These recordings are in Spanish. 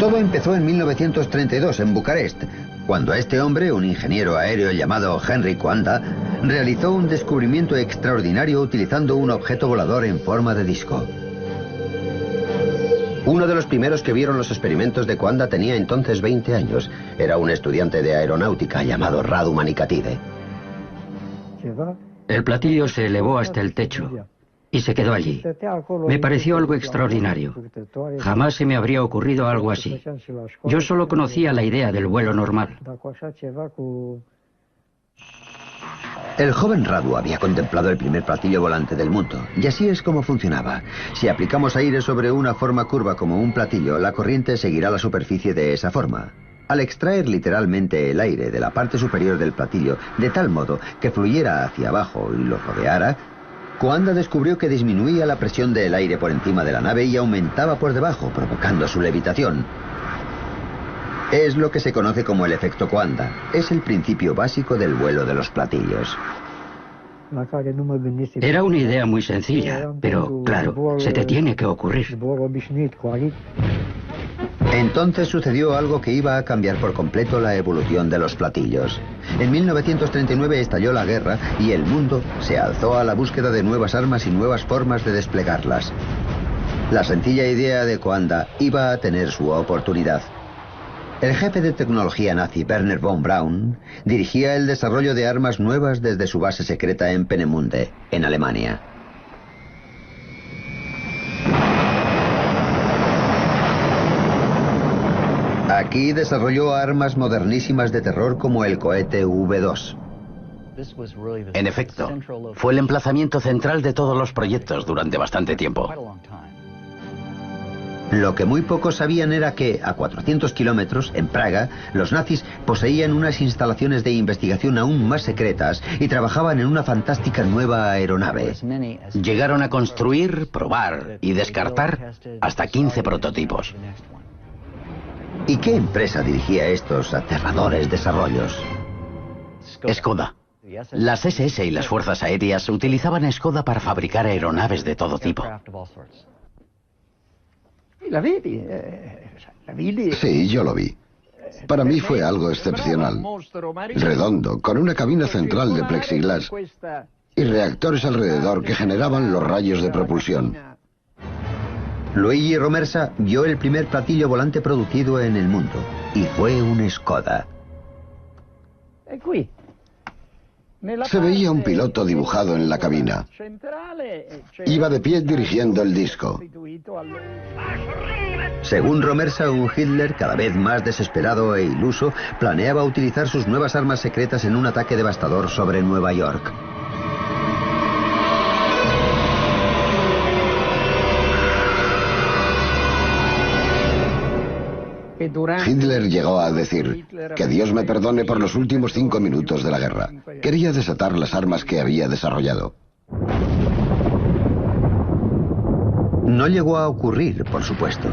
Todo empezó en 1932 en Bucarest, cuando este hombre, un ingeniero aéreo llamado Henry Coanda, realizó un descubrimiento extraordinario utilizando un objeto volador en forma de disco. Uno de los primeros que vieron los experimentos de Coanda tenía entonces 20 años. Era un estudiante de aeronáutica llamado Radu Manikatide. El platillo se elevó hasta el techo y se quedó allí. Me pareció algo extraordinario. Jamás se me habría ocurrido algo así. Yo solo conocía la idea del vuelo normal. El joven Radu había contemplado el primer platillo volante del mundo, y así es como funcionaba. Si aplicamos aire sobre una forma curva como un platillo, la corriente seguirá la superficie de esa forma. Al extraer literalmente el aire de la parte superior del platillo, de tal modo que fluyera hacia abajo y lo rodeara, Coanda descubrió que disminuía la presión del aire por encima de la nave y aumentaba por debajo, provocando su levitación. Es lo que se conoce como el efecto Coanda. Es el principio básico del vuelo de los platillos. Era una idea muy sencilla, pero claro, se te tiene que ocurrir. Entonces sucedió algo que iba a cambiar por completo la evolución de los platillos. En 1939 estalló la guerra y el mundo se alzó a la búsqueda de nuevas armas y nuevas formas de desplegarlas. La sencilla idea de Coanda iba a tener su oportunidad. El jefe de tecnología nazi, Werner von Braun, dirigía el desarrollo de armas nuevas desde su base secreta en Peenemünde, en Alemania. Aquí desarrolló armas modernísimas de terror como el cohete V2. En efecto, fue el emplazamiento central de todos los proyectos durante bastante tiempo. Lo que muy pocos sabían era que, a 400 kilómetros, en Praga, los nazis poseían unas instalaciones de investigación aún más secretas y trabajaban en una fantástica nueva aeronave. Llegaron a construir, probar y descartar hasta 15 prototipos. ¿Y qué empresa dirigía estos aterradores desarrollos? Skoda. Las SS y las fuerzas aéreas utilizaban Skoda para fabricar aeronaves de todo tipo. Sí, yo lo vi. Para mí fue algo excepcional. Redondo, con una cabina central de plexiglas y reactores alrededor que generaban los rayos de propulsión. Luigi Romersa vio el primer platillo volante producido en el mundo, y fue un Skoda. Se veía un piloto dibujado en la cabina. Iba de pie dirigiendo el disco. Según Romersa, un Hitler cada vez más desesperado e iluso planeaba utilizar sus nuevas armas secretas en un ataque devastador sobre Nueva York. Hitler llegó a decir: que Dios me perdone por los últimos 5 minutos de la guerra. Quería desatar las armas que había desarrollado. No llegó a ocurrir, por supuesto.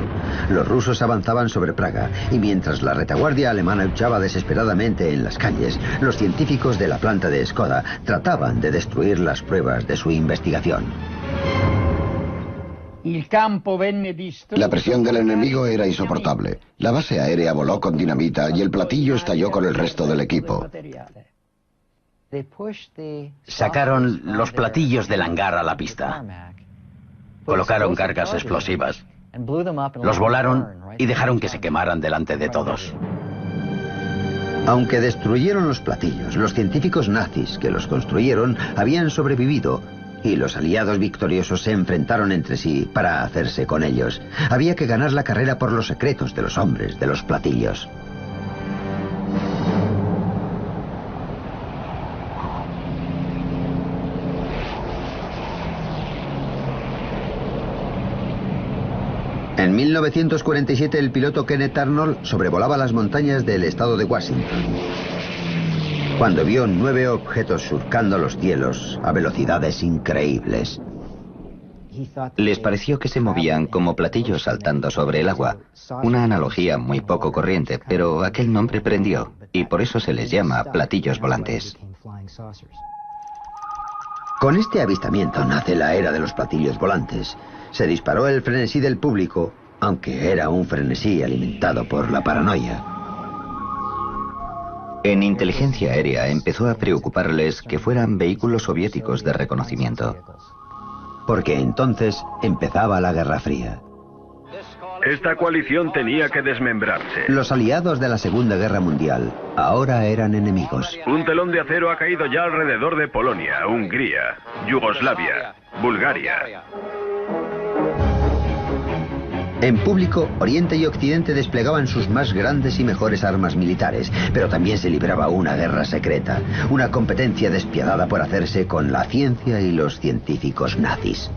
Los rusos avanzaban sobre Praga y mientras la retaguardia alemana luchaba desesperadamente en las calles, los científicos de la planta de Skoda trataban de destruir las pruebas de su investigación. La presión del enemigo era insoportable. La base aérea voló con dinamita y el platillo estalló con el resto del equipo. Sacaron los platillos del hangar a la pista. Colocaron cargas explosivas. Los volaron y dejaron que se quemaran delante de todos. Aunque destruyeron los platillos, los científicos nazis que los construyeron habían sobrevivido y los aliados victoriosos se enfrentaron entre sí para hacerse con ellos. Había que ganar la carrera por los secretos de los hombres de los platillos. En 1947 el piloto Kenneth Arnold sobrevolaba las montañas del estado de Washington, cuando vio 9 objetos surcando los cielos a velocidades increíbles. Les pareció que se movían como platillos saltando sobre el agua, una analogía muy poco corriente, pero aquel nombre prendió, y por eso se les llama platillos volantes. Con este avistamiento nace la era de los platillos volantes. Se disparó el frenesí del público aunque era un frenesí alimentado por la paranoia. En inteligencia aérea empezó a preocuparles que fueran vehículos soviéticos de reconocimiento. Porque entonces empezaba la Guerra Fría. Esta coalición tenía que desmembrarse. Los aliados de la Segunda Guerra Mundial ahora eran enemigos. Un telón de acero ha caído ya alrededor de Polonia, Hungría, Yugoslavia, Bulgaria. En público, Oriente y Occidente desplegaban sus más grandes y mejores armas militares, pero también se libraba una guerra secreta, una competencia despiadada por hacerse con la ciencia y los científicos nazis.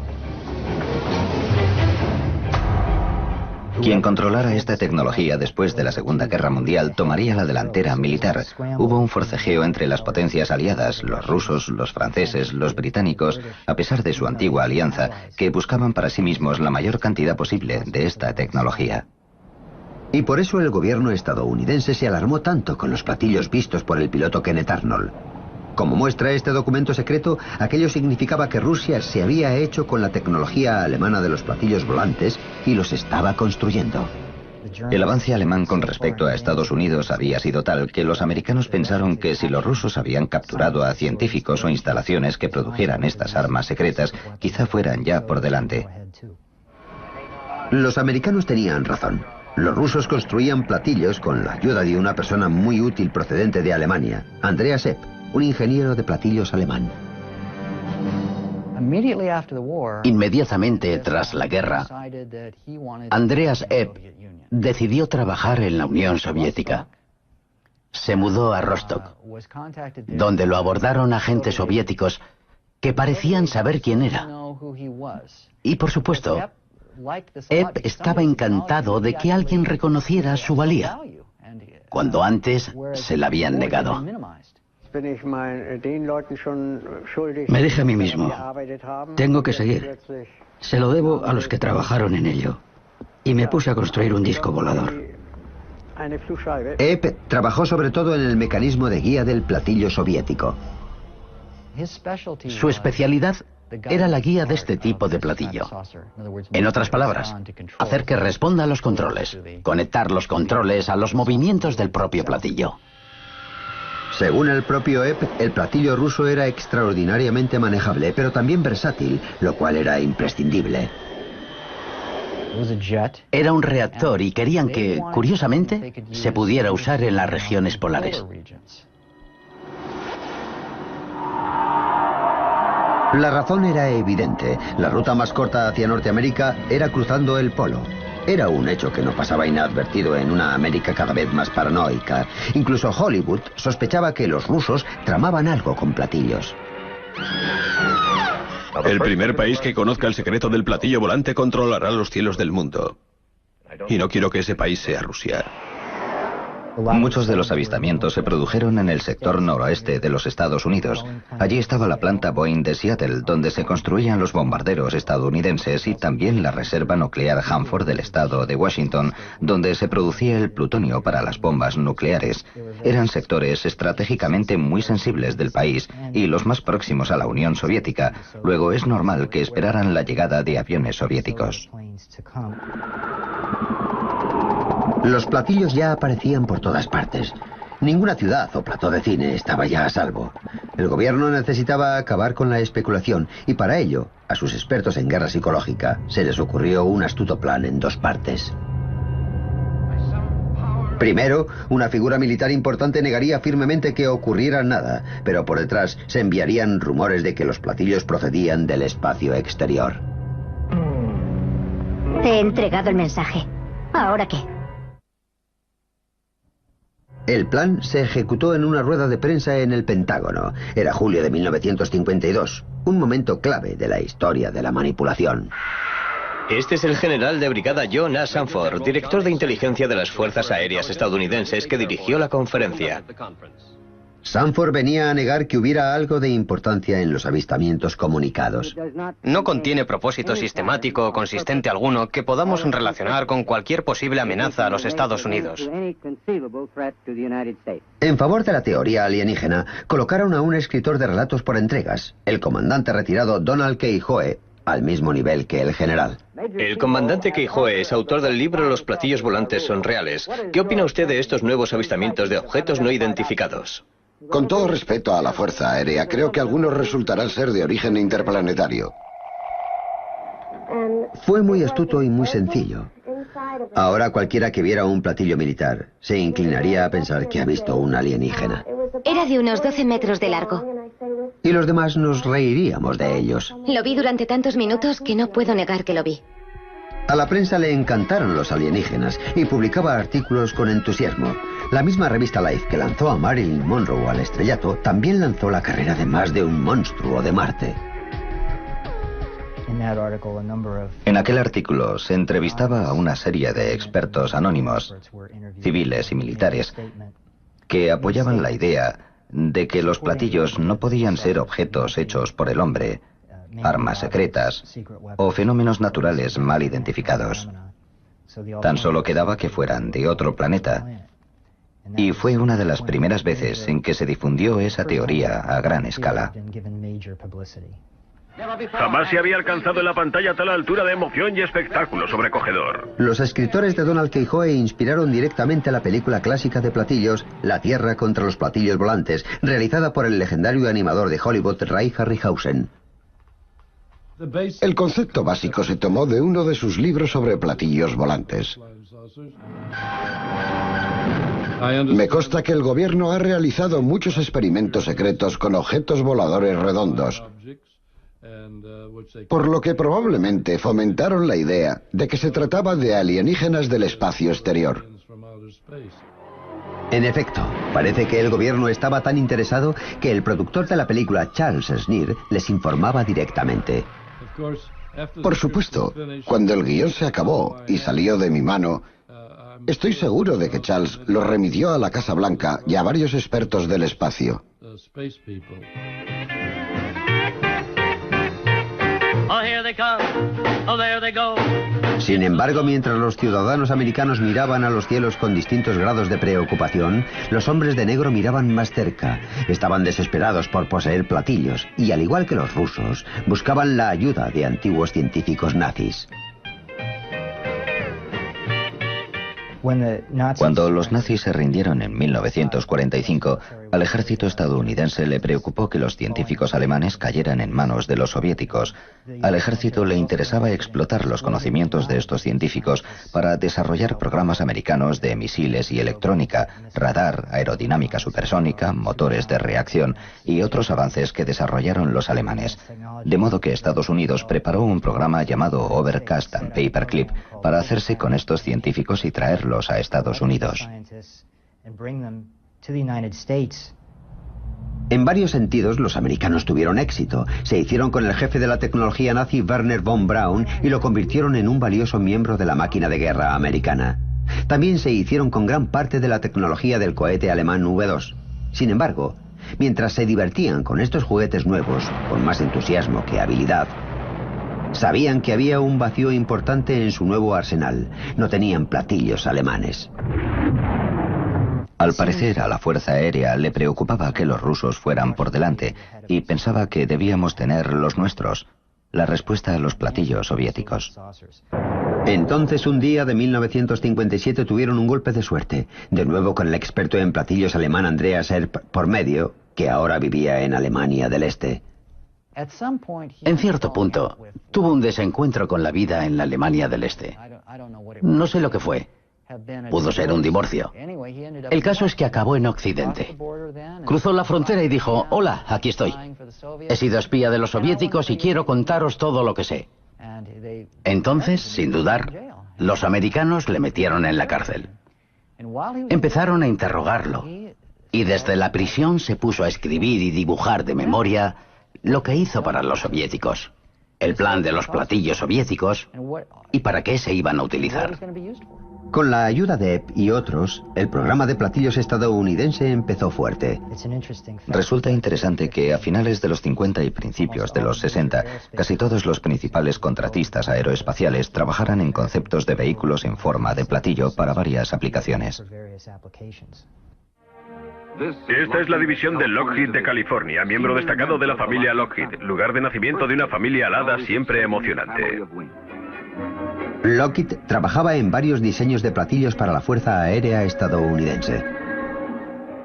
Quien controlara esta tecnología después de la Segunda Guerra Mundial tomaría la delantera militar. Hubo un forcejeo entre las potencias aliadas, los rusos, los franceses, los británicos, a pesar de su antigua alianza, que buscaban para sí mismos la mayor cantidad posible de esta tecnología. Y por eso el gobierno estadounidense se alarmó tanto con los platillos vistos por el piloto Kenneth Arnold. Como muestra este documento secreto, aquello significaba que Rusia se había hecho con la tecnología alemana de los platillos volantes y los estaba construyendo. El avance alemán con respecto a Estados Unidos había sido tal que los americanos pensaron que si los rusos habían capturado a científicos o instalaciones que produjeran estas armas secretas, quizá fueran ya por delante. Los americanos tenían razón. Los rusos construían platillos con la ayuda de una persona muy útil procedente de Alemania, Andreas Epp, un ingeniero de platillos alemán. Inmediatamente tras la guerra, Andreas Epp decidió trabajar en la Unión Soviética. Se mudó a Rostock, donde lo abordaron agentes soviéticos que parecían saber quién era. Y por supuesto, Epp estaba encantado de que alguien reconociera su valía, cuando antes se la habían negado. Me dije a mí mismo, tengo que seguir. Se lo debo a los que trabajaron en ello. Y me puse a construir un disco volador. Epp trabajó sobre todo en el mecanismo de guía del platillo soviético. Su especialidad era la guía de este tipo de platillo. En otras palabras, hacer que responda a los controles, conectar los controles a los movimientos del propio platillo. Según el propio Epp, el platillo ruso era extraordinariamente manejable, pero también versátil, lo cual era imprescindible. Era un reactor y querían que, curiosamente, se pudiera usar en las regiones polares. La razón era evidente. La ruta más corta hacia Norteamérica era cruzando el polo. Era un hecho que no pasaba inadvertido en una América cada vez más paranoica. Incluso Hollywood sospechaba que los rusos tramaban algo con platillos. El primer país que conozca el secreto del platillo volante controlará los cielos del mundo. Y no quiero que ese país sea Rusia. Muchos de los avistamientos se produjeron en el sector noroeste de los Estados Unidos. Allí estaba la planta Boeing de Seattle, donde se construían los bombarderos estadounidenses, y también la reserva nuclear Hanford del estado de Washington, donde se producía el plutonio para las bombas nucleares. Eran sectores estratégicamente muy sensibles del país y los más próximos a la Unión Soviética. Luego es normal que esperaran la llegada de aviones soviéticos. Los platillos ya aparecían por todas partes. Ninguna ciudad o plató de cine estaba ya a salvo. El gobierno necesitaba acabar con la especulación y para ello, a sus expertos en guerra psicológica, se les ocurrió un astuto plan en dos partes. Primero, una figura militar importante negaría firmemente que ocurriera nada, pero por detrás se enviarían rumores de que los platillos procedían del espacio exterior. Te he entregado el mensaje. ¿Ahora qué? El plan se ejecutó en una rueda de prensa en el Pentágono. Era julio de 1952, un momento clave de la historia de la manipulación. Este es el general de brigada John A. Sanford, director de inteligencia de las Fuerzas Aéreas estadounidenses, que dirigió la conferencia. Sanford venía a negar que hubiera algo de importancia en los avistamientos comunicados. No contiene propósito sistemático o consistente alguno que podamos relacionar con cualquier posible amenaza a los Estados Unidos. En favor de la teoría alienígena, colocaron a un escritor de relatos por entregas, el comandante retirado Donald K. Howe, al mismo nivel que el general. El comandante Keijoe es autor del libro Los platillos volantes son reales. ¿Qué opina usted de estos nuevos avistamientos de objetos no identificados? Con todo respeto a la Fuerza Aérea, creo que algunos resultarán ser de origen interplanetario. Fue muy astuto y muy sencillo. Ahora cualquiera que viera un platillo militar se inclinaría a pensar que ha visto un alienígena. Era de unos 12 metros de largo. Y los demás nos reiríamos de ellos. Lo vi durante tantos minutos que no puedo negar que lo vi. A la prensa le encantaron los alienígenas y publicaba artículos con entusiasmo. La misma revista Life que lanzó a Marilyn Monroe al estrellato también lanzó la carrera de más de un monstruo de Marte. En aquel artículo se entrevistaba a una serie de expertos anónimos, civiles y militares, que apoyaban la idea de que los platillos no podían ser objetos hechos por el hombre, armas secretas o fenómenos naturales mal identificados. Tan solo quedaba que fueran de otro planeta. Y fue una de las primeras veces en que se difundió esa teoría a gran escala. Jamás se había alcanzado en la pantalla tal altura de emoción y espectáculo sobrecogedor. Los escritores de Donald Keijoe inspiraron directamente la película clásica de platillos, La Tierra contra los platillos volantes, realizada por el legendario animador de Hollywood, Ray Harryhausen. El concepto básico se tomó de uno de sus libros sobre platillos volantes. Me consta que el gobierno ha realizado muchos experimentos secretos con objetos voladores redondos, por lo que probablemente fomentaron la idea de que se trataba de alienígenas del espacio exterior. En efecto, parece que el gobierno estaba tan interesado que el productor de la película, Charles Schneer, les informaba directamente. Por supuesto, cuando el guión se acabó y salió de mi mano, estoy seguro de que Charles lo remitió a la Casa Blanca y a varios expertos del espacio. Sin embargo, mientras los ciudadanos americanos miraban a los cielos con distintos grados de preocupación, los hombres de negro miraban más cerca. Estaban desesperados por poseer platillos y, al igual que los rusos, buscaban la ayuda de antiguos científicos nazis. Cuando los nazis se rindieron en 1945, al ejército estadounidense le preocupó que los científicos alemanes cayeran en manos de los soviéticos. Al ejército le interesaba explotar los conocimientos de estos científicos para desarrollar programas americanos de misiles y electrónica, radar, aerodinámica supersónica, motores de reacción y otros avances que desarrollaron los alemanes. De modo que Estados Unidos preparó un programa llamado Overcast and Paperclip para hacerse con estos científicos y traerlos a Estados Unidos. En varios sentidos, los americanos tuvieron éxito. Se hicieron con el jefe de la tecnología nazi, Werner von Braun, y lo convirtieron en un valioso miembro de la máquina de guerra americana. También se hicieron con gran parte de la tecnología del cohete alemán V2. Sin embargo, mientras se divertían con estos juguetes nuevos, con más entusiasmo que habilidad, sabían que había un vacío importante en su nuevo arsenal. No tenían platillos alemanes. Al parecer, a la Fuerza Aérea le preocupaba que los rusos fueran por delante y pensaba que debíamos tener los nuestros, la respuesta a los platillos soviéticos. Entonces, un día de 1957 tuvieron un golpe de suerte, de nuevo con el experto en platillos alemán Andreas Erb por medio, que ahora vivía en Alemania del Este. En cierto punto, tuvo un desencuentro con la vida en la Alemania del Este. No sé lo que fue. Pudo ser un divorcio. El caso es que acabó en Occidente. Cruzó la frontera y dijo: hola, aquí estoy. He sido espía de los soviéticos y quiero contaros todo lo que sé. Entonces, sin dudar, los americanos le metieron en la cárcel. Empezaron a interrogarlo y desde la prisión se puso a escribir y dibujar de memoria lo que hizo para los soviéticos, el plan de los platillos soviéticos y para qué se iban a utilizar. Con la ayuda de Epp y otros, el programa de platillos estadounidense empezó fuerte. Resulta interesante que a finales de los 50 y principios de los 60, casi todos los principales contratistas aeroespaciales trabajaran en conceptos de vehículos en forma de platillo para varias aplicaciones. Esta es la división de Lockheed de California, miembro destacado de la familia Lockheed, lugar de nacimiento de una familia alada siempre emocionante. Lockheed trabajaba en varios diseños de platillos para la Fuerza Aérea estadounidense.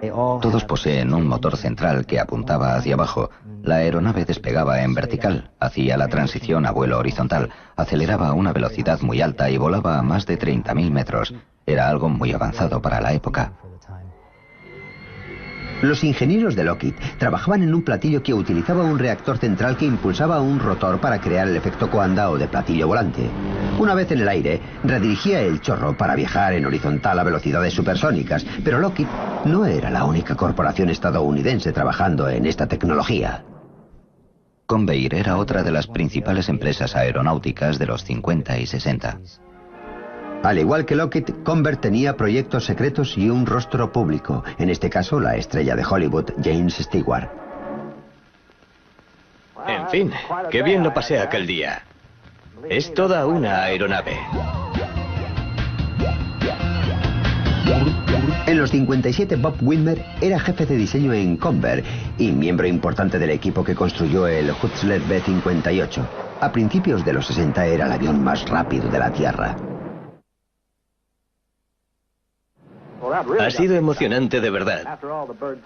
Todos poseen un motor central que apuntaba hacia abajo. La aeronave despegaba en vertical, hacía la transición a vuelo horizontal, aceleraba a una velocidad muy alta y volaba a más de 30.000 metros. Era algo muy avanzado para la época. Los ingenieros de Lockheed trabajaban en un platillo que utilizaba un reactor central que impulsaba un rotor para crear el efecto Coanda o de platillo volante. Una vez en el aire, redirigía el chorro para viajar en horizontal a velocidades supersónicas, pero Lockheed no era la única corporación estadounidense trabajando en esta tecnología. Convair era otra de las principales empresas aeronáuticas de los 50 y 60. Al igual que Lockheed, Convair tenía proyectos secretos y un rostro público, en este caso la estrella de Hollywood, James Stewart. En fin, qué bien lo pasé aquel día. Es toda una aeronave. En los 57, Bob Whitmer era jefe de diseño en Convair y miembro importante del equipo que construyó el Hutzler B-58. A principios de los 60 era el avión más rápido de la Tierra. Ha sido emocionante de verdad.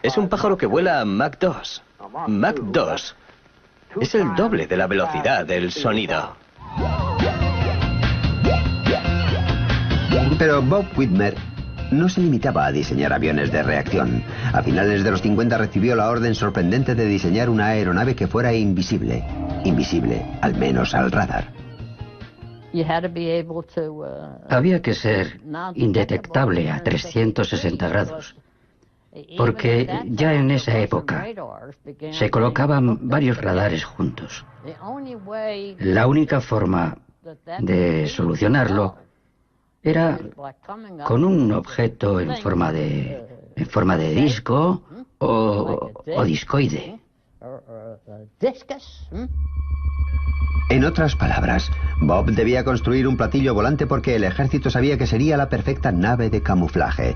Es un pájaro que vuela a Mach 2. Mach 2 es el doble de la velocidad del sonido. Pero Bob Whitmer no se limitaba a diseñar aviones de reacción. A finales de los 50 recibió la orden sorprendente de diseñar una aeronave que fuera invisible. Invisible, al menos al radar. Había que ser indetectable a 360 grados, porque ya en esa época se colocaban varios radares juntos. La única forma de solucionarlo era con un objeto en forma de disco o discoide. En otras palabras, Bob debía construir un platillo volante porque el ejército sabía que sería la perfecta nave de camuflaje.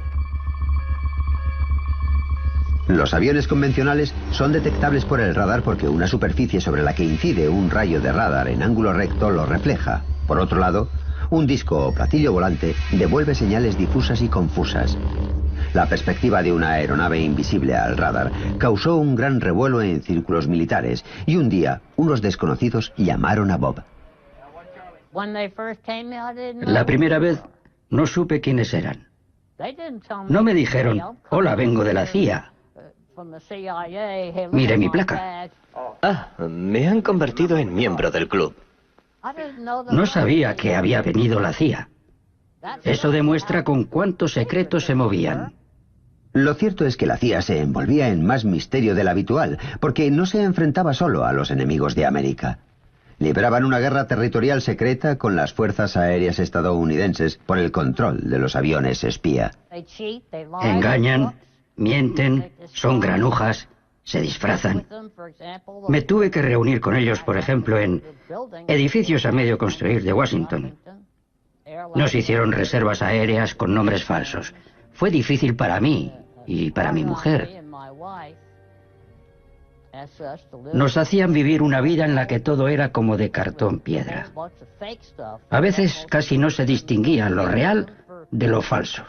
Los aviones convencionales son detectables por el radar porque una superficie sobre la que incide un rayo de radar en ángulo recto lo refleja. Por otro lado, un disco o platillo volante devuelve señales difusas y confusas. La perspectiva de una aeronave invisible al radar causó un gran revuelo en círculos militares y un día unos desconocidos llamaron a Bob. La primera vez no supe quiénes eran. No me dijeron, hola, vengo de la CIA. Mire mi placa. Ah, me han convertido en miembro del club. No sabía que había venido la CIA. Eso demuestra con cuántos secretos se movían. Lo cierto es que la CIA se envolvía en más misterio del habitual, porque no se enfrentaba solo a los enemigos de América. Libraban una guerra territorial secreta con las fuerzas aéreas estadounidenses por el control de los aviones espía. Engañan, mienten, son granujas, se disfrazan. Me tuve que reunir con ellos, por ejemplo, en edificios a medio construir de Washington. Nos hicieron reservas aéreas con nombres falsos. Fue difícil para mí y para mi mujer. Nos hacían vivir una vida en la que todo era como de cartón piedra. A veces casi no se distinguía lo real de lo falso.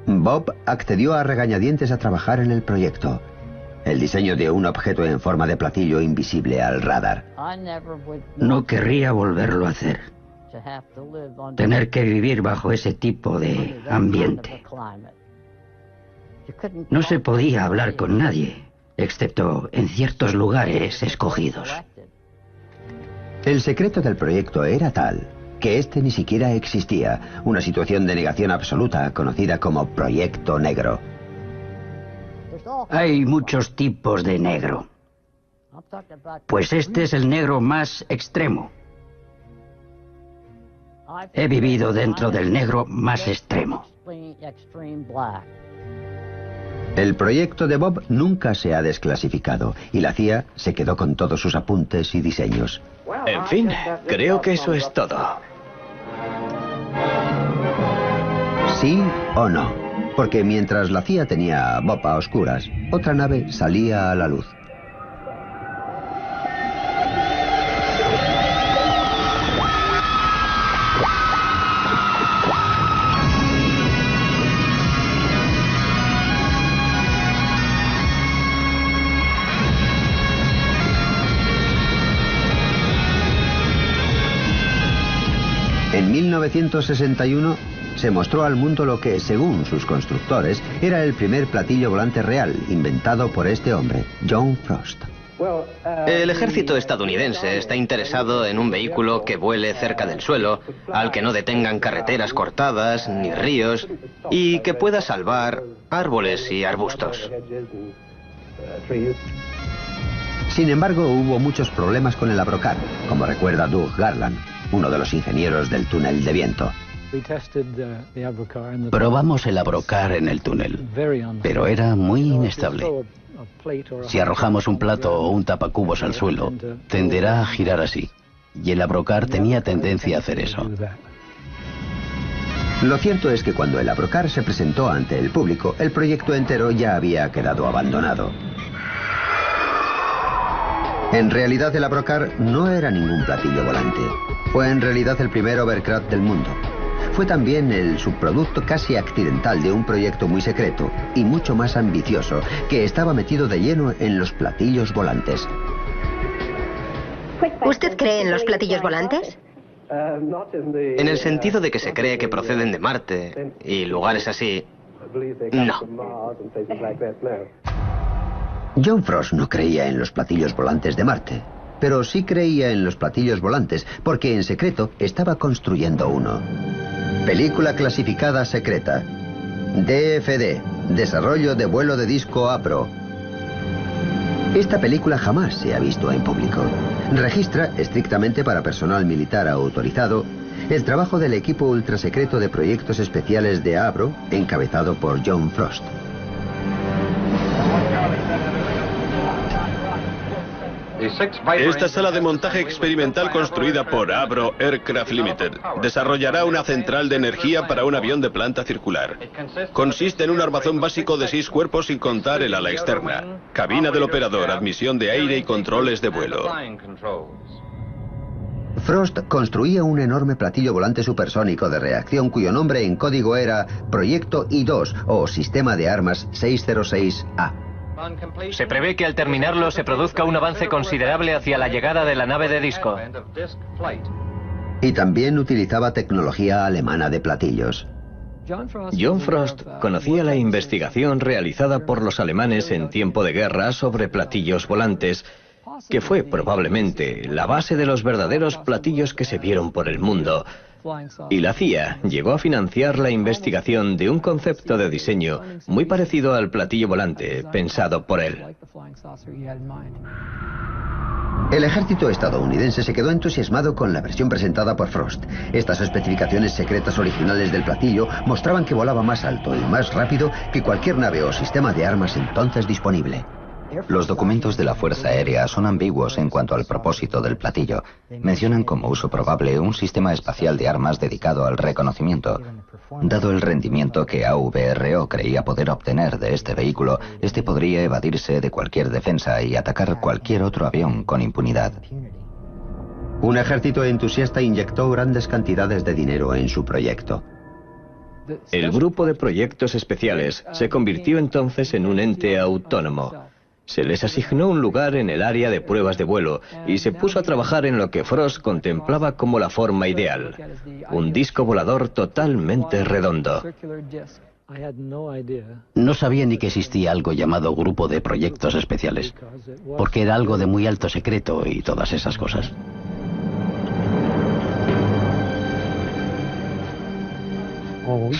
Bob accedió a regañadientes a trabajar en el proyecto. El diseño de un objeto en forma de platillo invisible al radar. No querría volverlo a hacer. Tener que vivir bajo ese tipo de ambiente. No se podía hablar con nadie, excepto en ciertos lugares escogidos. El secreto del proyecto era tal que este ni siquiera existía, una situación de negación absoluta conocida como Proyecto Negro. Hay muchos tipos de negro, pues este es el negro más extremo. He vivido dentro del negro más extremo. El proyecto de Bob nunca se ha desclasificado y la CIA se quedó con todos sus apuntes y diseños. En fin, creo que eso es todo. ¿Sí o no? porque mientras la CIA tenía a Bob a oscuras, otra nave salía a la luz. En 1961 se mostró al mundo lo que, según sus constructores, era el primer platillo volante real, inventado por este hombre, John Frost. El ejército estadounidense está interesado en un vehículo que vuele cerca del suelo, al que no detengan carreteras cortadas ni ríos y que pueda salvar árboles y arbustos. Sin embargo, hubo muchos problemas con el Abrokar, como recuerda Doug Garland, uno de los ingenieros del túnel de viento. Probamos el Abrokar en el túnel, pero era muy inestable. Si arrojamos un plato o un tapacubos al suelo, tenderá a girar así, y el Abrokar tenía tendencia a hacer eso. Lo cierto es que cuando el Abrokar se presentó ante el público, el proyecto entero ya había quedado abandonado. En realidad el Abrokar no era ningún platillo volante. Fue en realidad el primer hovercraft del mundo. Fue también el subproducto casi accidental de un proyecto muy secreto y mucho más ambicioso que estaba metido de lleno en los platillos volantes. ¿Usted cree en los platillos volantes? En el sentido de que se cree que proceden de Marte y lugares así, no. John Frost no creía en los platillos volantes de Marte, pero sí creía en los platillos volantes porque en secreto estaba construyendo uno. Película clasificada secreta. DFD, desarrollo de vuelo de disco APRO. Esta película jamás se ha visto en público. Registra, estrictamente para personal militar autorizado, el trabajo del equipo ultrasecreto de proyectos especiales de ABRO, encabezado por John Frost. Esta sala de montaje experimental construida por Avro Aircraft Limited desarrollará una central de energía para un avión de planta circular. Consiste en un armazón básico de 6 cuerpos sin contar el ala externa, cabina del operador, admisión de aire y controles de vuelo. Frost construía un enorme platillo volante supersónico de reacción cuyo nombre en código era Proyecto I-2 o Sistema de Armas 606A. Se prevé que al terminarlo se produzca un avance considerable hacia la llegada de la nave de disco. Y también utilizaba tecnología alemana de platillos. John Frost conocía la investigación realizada por los alemanes en tiempo de guerra sobre platillos volantes, que fue probablemente la base de los verdaderos platillos que se vieron por el mundo. Y la CIA llegó a financiar la investigación de un concepto de diseño muy parecido al platillo volante pensado por él. El ejército estadounidense se quedó entusiasmado con la versión presentada por Frost. Estas especificaciones secretas originales del platillo mostraban que volaba más alto y más rápido que cualquier nave o sistema de armas entonces disponible. Los documentos de la Fuerza Aérea son ambiguos en cuanto al propósito del platillo. Mencionan como uso probable un sistema espacial de armas dedicado al reconocimiento. Dado el rendimiento que AVRO creía poder obtener de este vehículo, este podría evadirse de cualquier defensa y atacar cualquier otro avión con impunidad. Un ejército entusiasta inyectó grandes cantidades de dinero en su proyecto. El grupo de proyectos especiales se convirtió entonces en un ente autónomo. Se les asignó un lugar en el área de pruebas de vuelo y se puso a trabajar en lo que Frost contemplaba como la forma ideal, un disco volador totalmente redondo. No sabía ni que existía algo llamado Grupo de Proyectos Especiales, porque era algo de muy alto secreto y todas esas cosas.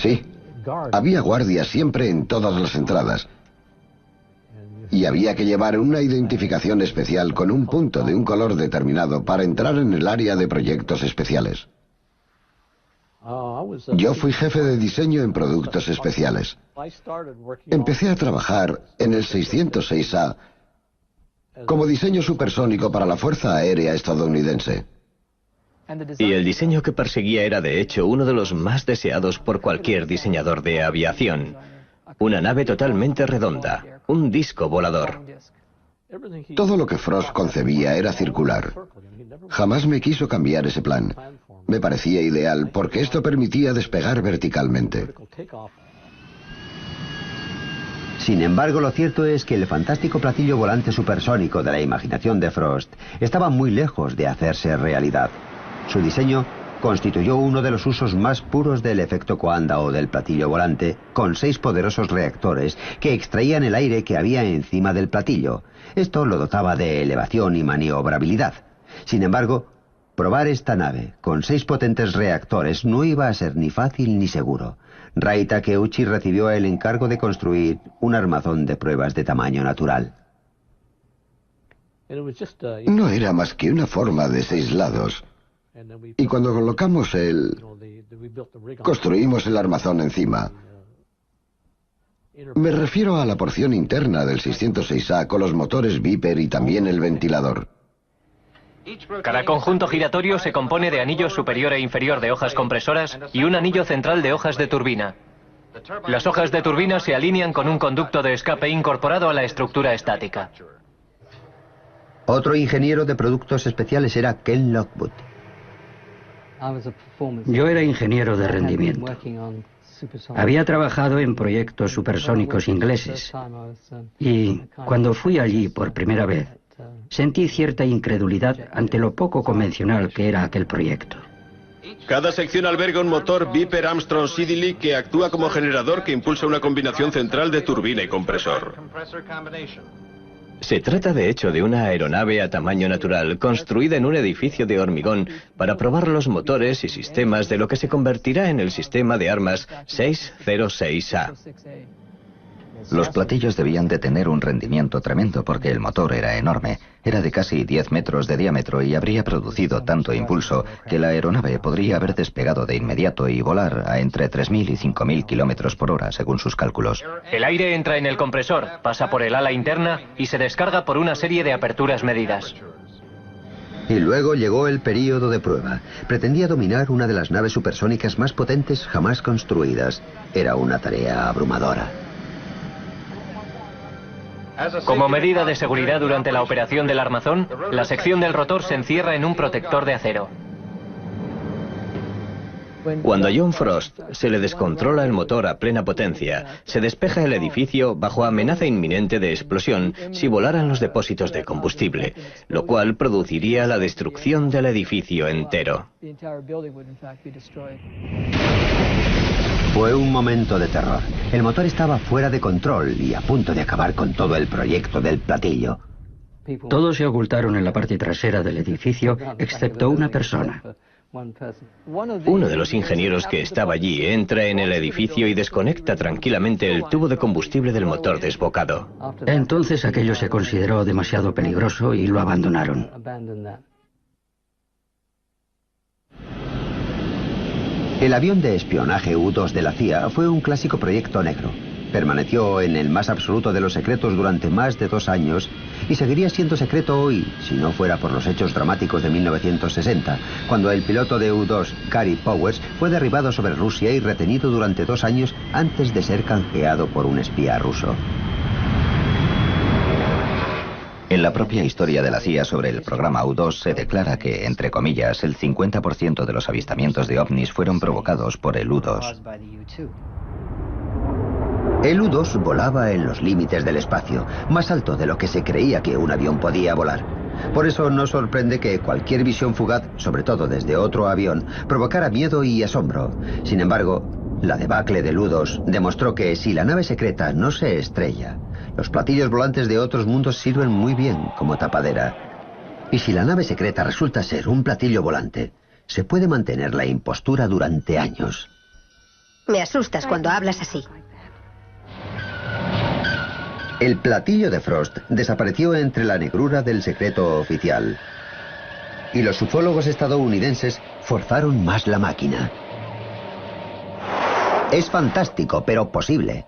Sí, había guardias siempre en todas las entradas. Y había que llevar una identificación especial con un punto de un color determinado para entrar en el área de proyectos especiales. Yo fui jefe de diseño en productos especiales. Empecé a trabajar en el 606A como diseño supersónico para la Fuerza Aérea estadounidense. Y el diseño que perseguía era de hecho uno de los más deseados por cualquier diseñador de aviación. una nave totalmente redonda, un disco volador. Todo lo que Frost concebía era circular. Jamás me quiso cambiar ese plan. Me parecía ideal porque esto permitía despegar verticalmente. Sin embargo, lo cierto es que el fantástico platillo volante supersónico de la imaginación de Frost estaba muy lejos de hacerse realidad. Su diseño constituyó uno de los usos más puros del efecto Coanda del platillo volante, con 6 poderosos reactores que extraían el aire que había encima del platillo. Esto lo dotaba de elevación y maniobrabilidad. Sin embargo, probar esta nave con 6 potentes reactores no iba a ser ni fácil ni seguro. Rai Takeuchi recibió el encargo de construir un armazón de pruebas de tamaño natural. No era más que una forma de 6 lados. Y cuando colocamos construimos el armazón encima. Me refiero a la porción interna del 606A con los motores Viper y también el ventilador. Cada conjunto giratorio se compone de anillo superior e inferior de hojas compresoras y un anillo central de hojas de turbina. Las hojas de turbina se alinean con un conducto de escape incorporado a la estructura estática. Otro ingeniero de productos especiales era Ken Lockwood. Yo era ingeniero de rendimiento. Había trabajado en proyectos supersónicos ingleses y cuando fui allí por primera vez, sentí cierta incredulidad ante lo poco convencional que era aquel proyecto. Cada sección alberga un motor Viper Armstrong Siddeley que actúa como generador que impulsa una combinación central de turbina y compresor. Se trata de hecho de una aeronave a tamaño natural, construida en un edificio de hormigón para probar los motores y sistemas de lo que se convertirá en el sistema de armas 606A. Los platillos debían de tener un rendimiento tremendo porque el motor era enorme. Era de casi 10 metros de diámetro y habría producido tanto impulso que la aeronave podría haber despegado de inmediato y volar a entre 3.000 y 5.000 kilómetros por hora, según sus cálculos. El aire entra en el compresor, pasa por el ala interna y se descarga por una serie de aperturas medidas. Y luego llegó el período de prueba. Pretendía dominar una de las naves supersónicas más potentes jamás construidas. Era una tarea abrumadora. Como medida de seguridad durante la operación del armazón, la sección del rotor se encierra en un protector de acero. Cuando a John Frost se le descontrola el motor a plena potencia, se despeja el edificio bajo amenaza inminente de explosión si volaran los depósitos de combustible, lo cual produciría la destrucción del edificio entero. Fue un momento de terror. El motor estaba fuera de control y a punto de acabar con todo el proyecto del platillo. Todos se ocultaron en la parte trasera del edificio, excepto una persona. Uno de los ingenieros que estaba allí entra en el edificio y desconecta tranquilamente el tubo de combustible del motor desbocado. Entonces aquello se consideró demasiado peligroso y lo abandonaron. El avión de espionaje U-2 de la CIA fue un clásico proyecto negro. Permaneció en el más absoluto de los secretos durante más de 2 años y seguiría siendo secreto hoy, si no fuera por los hechos dramáticos de 1960, cuando el piloto de U-2, Gary Powers, fue derribado sobre Rusia y retenido durante 2 años antes de ser canjeado por un espía ruso. En la propia historia de la CIA sobre el programa U-2 se declara que, entre comillas, el 50% de los avistamientos de ovnis fueron provocados por el U-2. El U-2 volaba en los límites del espacio, más alto de lo que se creía que un avión podía volar. Por eso no sorprende que cualquier visión fugaz, sobre todo desde otro avión, provocara miedo y asombro. Sin embargo, la debacle del U-2 demostró que si la nave secreta no se estrella, los platillos volantes de otros mundos sirven muy bien como tapadera. Y si la nave secreta resulta ser un platillo volante, se puede mantener la impostura durante años. Me asustas cuando hablas así. El platillo de Frost desapareció entre la negrura del secreto oficial. Y los ufólogos estadounidenses forzaron más la máquina. Es fantástico, pero posible.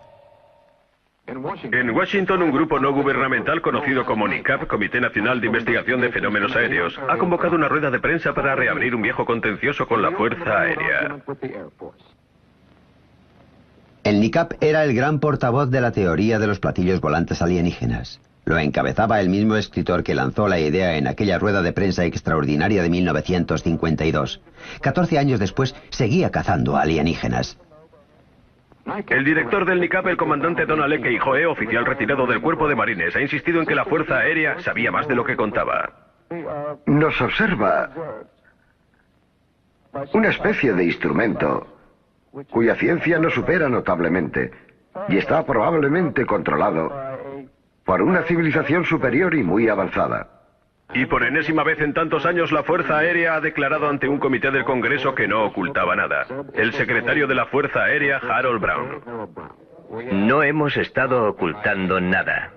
En Washington, un grupo no gubernamental conocido como NICAP, Comité Nacional de Investigación de Fenómenos Aéreos, ha convocado una rueda de prensa para reabrir un viejo contencioso con la Fuerza Aérea. El NICAP era el gran portavoz de la teoría de los platillos volantes alienígenas. Lo encabezaba el mismo escritor que lanzó la idea en aquella rueda de prensa extraordinaria de 1952. 14 años después, seguía cazando alienígenas. El director del NICAP, el comandante Donald E. Keijoe, oficial retirado del Cuerpo de Marines, ha insistido en que la Fuerza Aérea sabía más de lo que contaba. Nos observa una especie de instrumento cuya ciencia nos supera notablemente y está probablemente controlado por una civilización superior y muy avanzada. Y por enésima vez en tantos años, la Fuerza Aérea ha declarado ante un comité del Congreso que no ocultaba nada. El secretario de la Fuerza Aérea, Harold Brown. No hemos estado ocultando nada.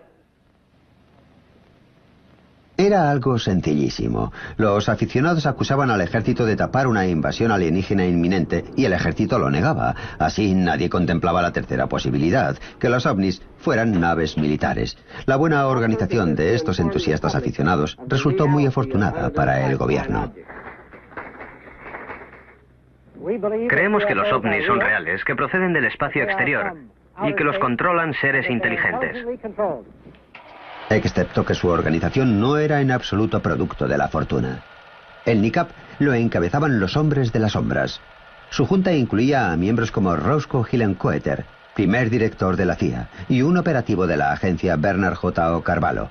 Era algo sencillísimo. Los aficionados acusaban al ejército de tapar una invasión alienígena inminente y el ejército lo negaba. Así nadie contemplaba la tercera posibilidad, que los ovnis fueran naves militares. La buena organización de estos entusiastas aficionados resultó muy afortunada para el gobierno. Creemos que los ovnis son reales, que proceden del espacio exterior y que los controlan seres inteligentes. Excepto que su organización no era en absoluto producto de la fortuna. El NICAP lo encabezaban los hombres de las sombras. Su junta incluía a miembros como Roscoe Hillenkoetter, primer director de la CIA, y un operativo de la agencia, Bernard J. Carvalho.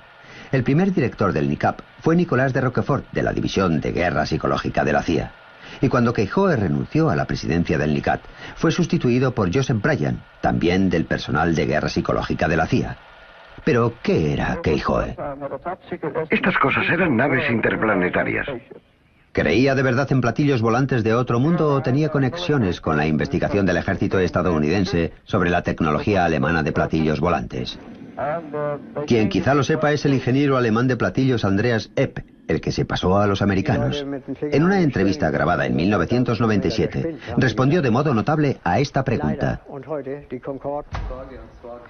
El primer director del NICAP fue Nicolás de Roquefort, de la División de Guerra Psicológica de la CIA. Y cuando Keijoe renunció a la presidencia del NICAP, fue sustituido por Joseph Bryan, también del personal de guerra psicológica de la CIA. Pero, ¿qué era Keijoe? Estas cosas eran naves interplanetarias. ¿Creía de verdad en platillos volantes de otro mundo o tenía conexiones con la investigación del ejército estadounidense sobre la tecnología alemana de platillos volantes? Quien quizá lo sepa es el ingeniero alemán de platillos Andreas Epp, el que se pasó a los americanos. En una entrevista grabada en 1997, respondió de modo notable a esta pregunta.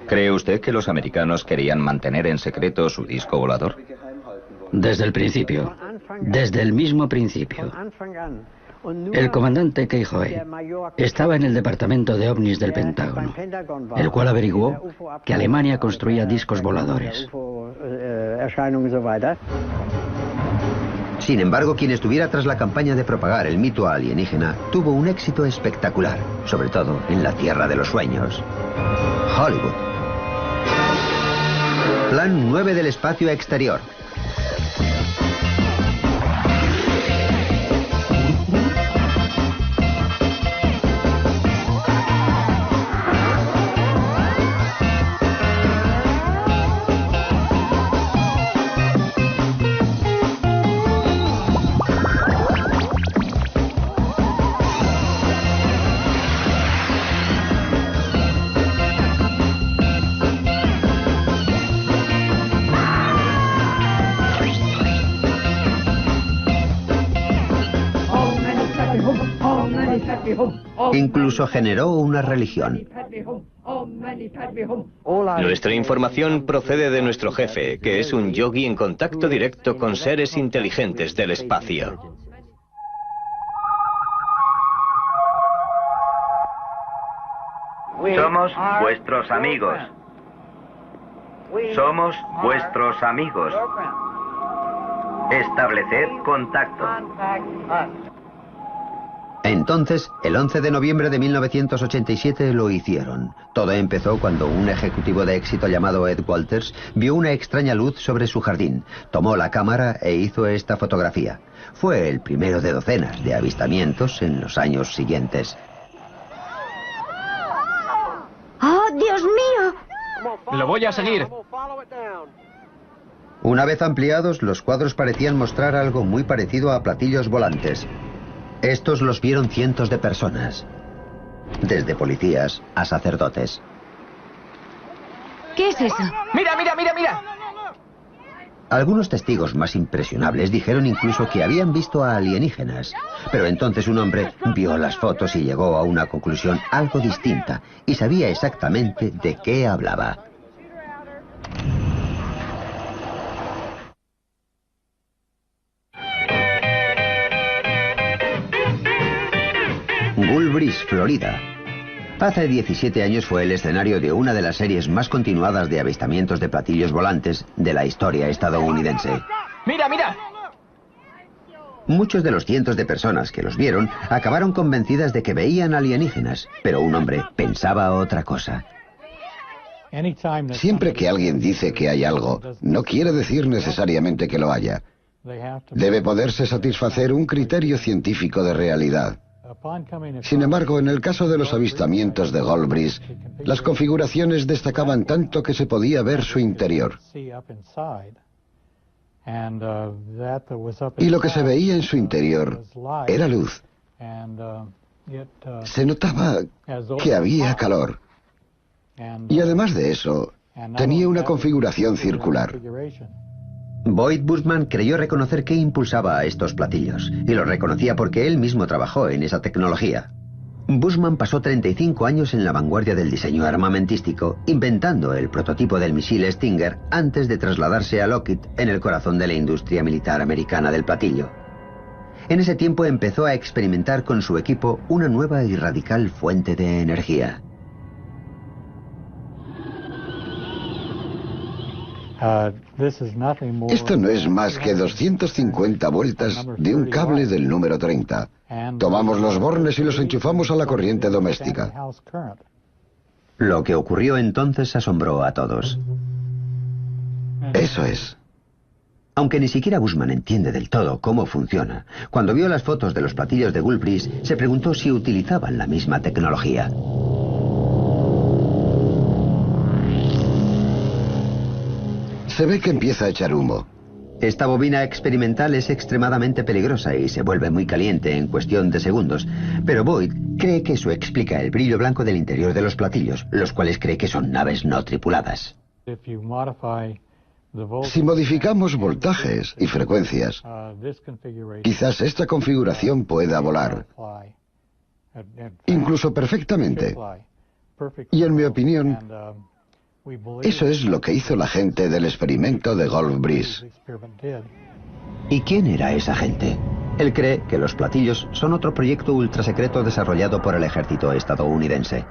¿Cree usted que los americanos querían mantener en secreto su disco volador? Desde el principio. Desde el mismo principio. El comandante Keijoe estaba en el departamento de ovnis del Pentágono, el cual averiguó que Alemania construía discos voladores. Sin embargo, quien estuviera tras la campaña de propagar el mito alienígena tuvo un éxito espectacular, sobre todo en la Tierra de los Sueños. Hollywood. Plan 9 del espacio exterior. Incluso generó una religión. Nuestra información procede de nuestro jefe, que es un yogi en contacto directo con seres inteligentes del espacio. Somos vuestros amigos. Somos vuestros amigos. Estableced contacto. Entonces, el 11 de noviembre de 1987 lo hicieron. Todo empezó cuando un ejecutivo de éxito llamado Ed Walters vio una extraña luz sobre su jardín, tomó la cámara e hizo esta fotografía. Fue el primero de docenas de avistamientos en los años siguientes. ¡Oh, Dios mío! Lo voy a seguir. Una vez ampliados, los cuadros parecían mostrar algo muy parecido a platillos volantes. Estos los vieron cientos de personas, desde policías a sacerdotes. ¿Qué es eso? ¡Mira, mira, mira, mira! Algunos testigos más impresionables dijeron incluso que habían visto a alienígenas. Pero entonces un hombre vio las fotos y llegó a una conclusión algo distinta y sabía exactamente de qué hablaba. Gulbris, Florida. Hace 17 años fue el escenario de una de las series más continuadas de avistamientos de platillos volantes de la historia estadounidense. ¡Mira, mira! Muchos de los cientos de personas que los vieron acabaron convencidas de que veían alienígenas, pero un hombre pensaba otra cosa. Siempre que alguien dice que hay algo, no quiere decir necesariamente que lo haya. Debe poderse satisfacer un criterio científico de realidad. Sin embargo, en el caso de los avistamientos de Goldbridge, las configuraciones destacaban tanto que se podía ver su interior. Y lo que se veía en su interior era luz. Se notaba que había calor. Y además de eso, tenía una configuración circular. Boyd Bushman creyó reconocer qué impulsaba a estos platillos, y lo reconocía porque él mismo trabajó en esa tecnología. Bushman pasó 35 años en la vanguardia del diseño armamentístico, inventando el prototipo del misil Stinger antes de trasladarse a Lockheed, en el corazón de la industria militar americana del platillo. En ese tiempo empezó a experimentar con su equipo una nueva y radical fuente de energía. Esto no es más que 250 vueltas de un cable del número 30. Tomamos los bornes y los enchufamos a la corriente doméstica. Lo que ocurrió entonces asombró a todos. Eso es. Aunque ni siquiera Bushman entiende del todo cómo funciona, cuando vio las fotos de los platillos de Goldbridge, se preguntó si utilizaban la misma tecnología. Se ve que empieza a echar humo. Esta bobina experimental es extremadamente peligrosa y se vuelve muy caliente en cuestión de segundos, pero Boyd cree que eso explica el brillo blanco del interior de los platillos, los cuales cree que son naves no tripuladas. Si modificamos voltajes y frecuencias, quizás esta configuración pueda volar, incluso perfectamente. Y en mi opinión, eso es lo que hizo la gente del experimento de Goldbridge. ¿Y quién era esa gente? Él cree que los platillos son otro proyecto ultrasecreto desarrollado por el ejército estadounidense.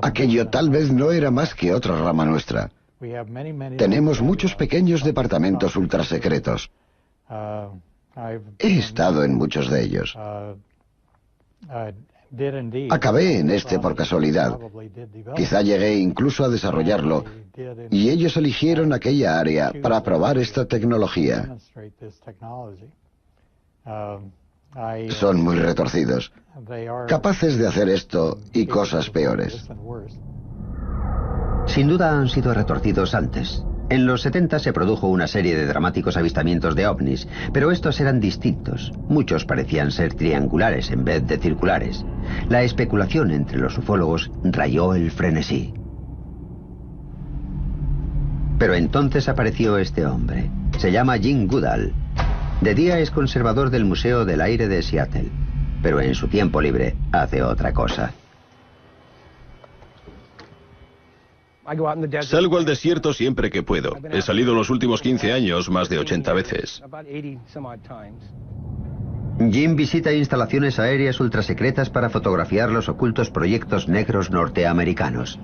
Aquello tal vez no era más que otra rama nuestra. Tenemos muchos pequeños departamentos ultrasecretos. He estado en muchos de ellos. Acabé en este por casualidad. Quizá llegué incluso a desarrollarlo, y ellos eligieron aquella área para probar esta tecnología. Son muy retorcidos, capaces de hacer esto y cosas peores. Sin duda han sido retorcidos antes. En los 70 se produjo una serie de dramáticos avistamientos de ovnis, pero estos eran distintos. Muchos parecían ser triangulares en vez de circulares. La especulación entre los ufólogos rayó el frenesí. Pero entonces apareció este hombre. Se llama Jim Goodall. De día es conservador del Museo del Aire de Seattle, pero en su tiempo libre hace otra cosa. Salgo al desierto siempre que puedo. He salido en los últimos 15 años más de 80 veces. Jim visita instalaciones aéreas ultrasecretas para fotografiar los ocultos proyectos negros norteamericanos.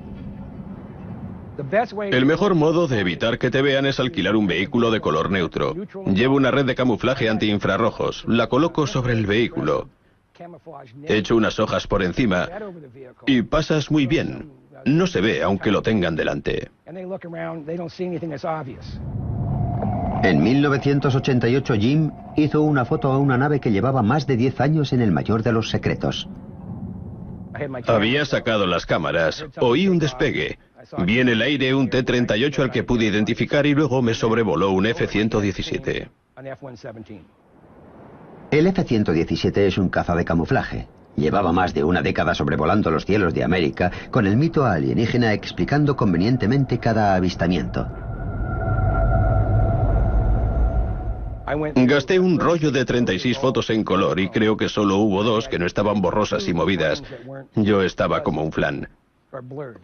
El mejor modo de evitar que te vean es alquilar un vehículo de color neutro. Llevo una red de camuflaje antiinfrarrojos. La coloco sobre el vehículo. Echo unas hojas por encima y pasas muy bien. No se ve aunque lo tengan delante. En 1988 Jim hizo una foto a una nave que llevaba más de 10 años en el mayor de los secretos. Había sacado las cámaras, oí un despegue. Vi en el aire un T-38 al que pude identificar y luego me sobrevoló un F-117. El F-117 es un caza de camuflaje. Llevaba más de una década sobrevolando los cielos de América con el mito alienígena explicando convenientemente cada avistamiento. Gasté un rollo de 36 fotos en color y creo que solo hubo 2 que no estaban borrosas y movidas. Yo estaba como un flan.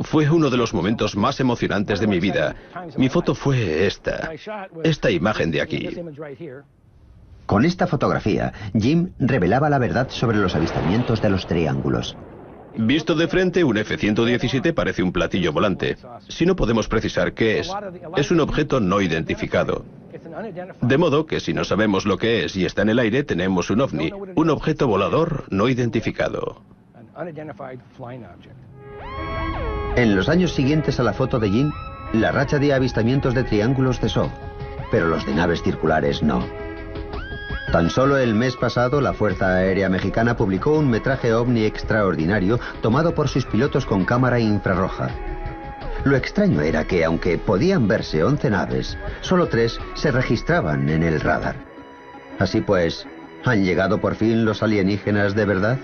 Fue uno de los momentos más emocionantes de mi vida. Mi foto fue esta imagen de aquí. Con esta fotografía, Jim revelaba la verdad sobre los avistamientos de los triángulos. Visto de frente, un F-117 parece un platillo volante. Si no podemos precisar qué es un objeto no identificado. De modo que si no sabemos lo que es y está en el aire, tenemos un ovni, un objeto volador no identificado. En los años siguientes a la foto de Jim, la racha de avistamientos de triángulos cesó, pero los de naves circulares no. Tan solo el mes pasado, la Fuerza Aérea Mexicana publicó un metraje ovni extraordinario tomado por sus pilotos con cámara infrarroja. Lo extraño era que, aunque podían verse 11 naves, solo 3 se registraban en el radar. Así pues, ¿han llegado por fin los alienígenas de verdad?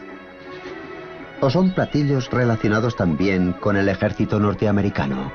¿O son platillos relacionados también con el ejército norteamericano?